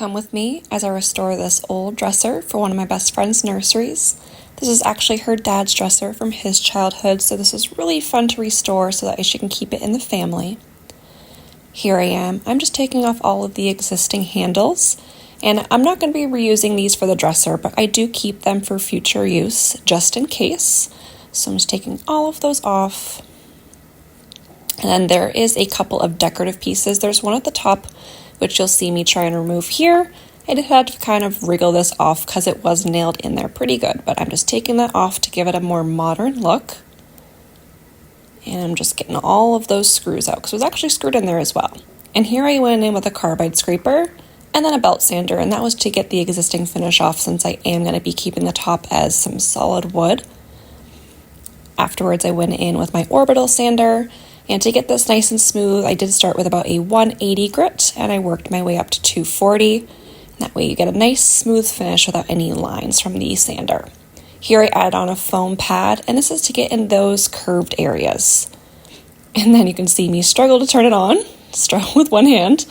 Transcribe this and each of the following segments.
Come with me as I restore this old dresser for one of my best friend's nurseries. This is actually her dad's dresser from his childhood, so this is really fun to restore so that she can keep it in the family. Here I am. I'm just taking off all of the existing handles, and I'm not going to be reusing these for the dresser, but I do keep them for future use just in case. So I'm just taking all of those off. And then there is a couple of decorative pieces. There's one at the top, which you'll see me try and remove here. I had to kind of wriggle this off because it was nailed in there pretty good, but I'm just taking that off to give it a more modern look. And I'm just getting all of those screws out because it was actually screwed in there as well. And here I went in with a carbide scraper and then a belt sander, and that was to get the existing finish off since I am going to be keeping the top as some solid wood. Afterwards, I went in with my orbital sander, and to get this nice and smooth, I did start with about a 180 grit, and I worked my way up to 240. And that way you get a nice smooth finish without any lines from the sander. Here I added on a foam pad, and this is to get in those curved areas. And then you can see me struggle to turn it on, struggle with one hand,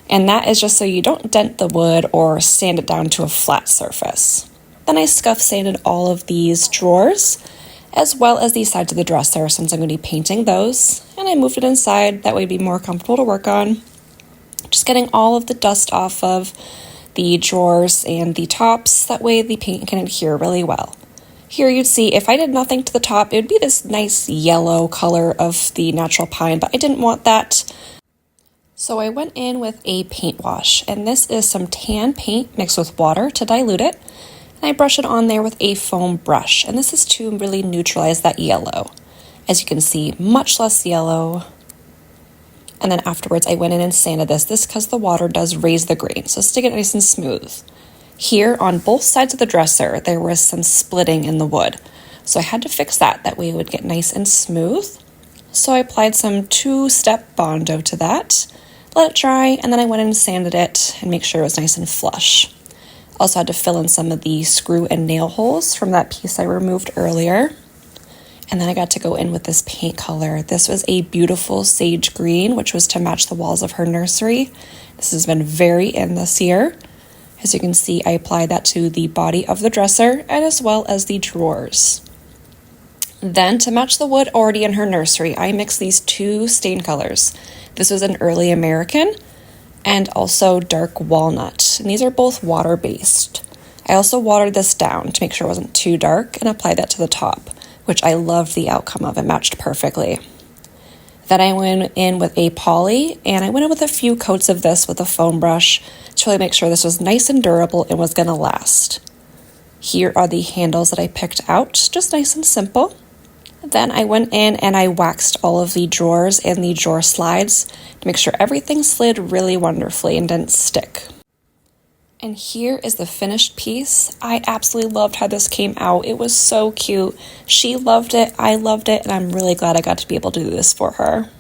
and that is just so you don't dent the wood or sand it down to a flat surface. Then I scuff sanded all of these drawers, as well as the sides of the dresser since I'm going to be painting those, and I moved it inside, that way it'd be more comfortable to work on. Just getting all of the dust off of the drawers and the tops, that way the paint can adhere really well. Here you'd see if I did nothing to the top, it would be this nice yellow color of the natural pine, but I didn't want that. So I went in with a paint wash, and this is some tan paint mixed with water to dilute it. And I brush it on there with a foam brush, and this is to really neutralize that yellow. As you can see, much less yellow. And then afterwards I went in and sanded this because the water does raise the grain, so it's to get nice and smooth. Here on both sides of the dresser there was some splitting in the wood, so I had to fix that way it would get nice and smooth. So I applied some 2-step Bondo to that, let it dry, and then I went in and sanded it and make sure it was nice and flush. Also had to fill in some of the screw and nail holes from that piece I removed earlier. And then I got to go in with this paint color. This was a beautiful sage green, which was to match the walls of her nursery. This has been very in this year. As you can see, I applied that to the body of the dresser and as well as the drawers. Then to match the wood already in her nursery, I mixed these 2 stain colors. This was an early American and also dark walnut, and these are both water-based. I also watered this down to make sure it wasn't too dark and applied that to the top, which I loved the outcome of. It matched perfectly. Then I went in with a poly, and I went in with a few coats of this with a foam brush to really make sure this was nice and durable and was going to last. Here are the handles that I picked out, just nice and simple. Then I went in and I waxed all of the drawers and the drawer slides to make sure everything slid really wonderfully and didn't stick. And here is the finished piece. I absolutely loved how this came out. It was so cute. She loved it, I loved it, and I'm really glad I got to be able to do this for her.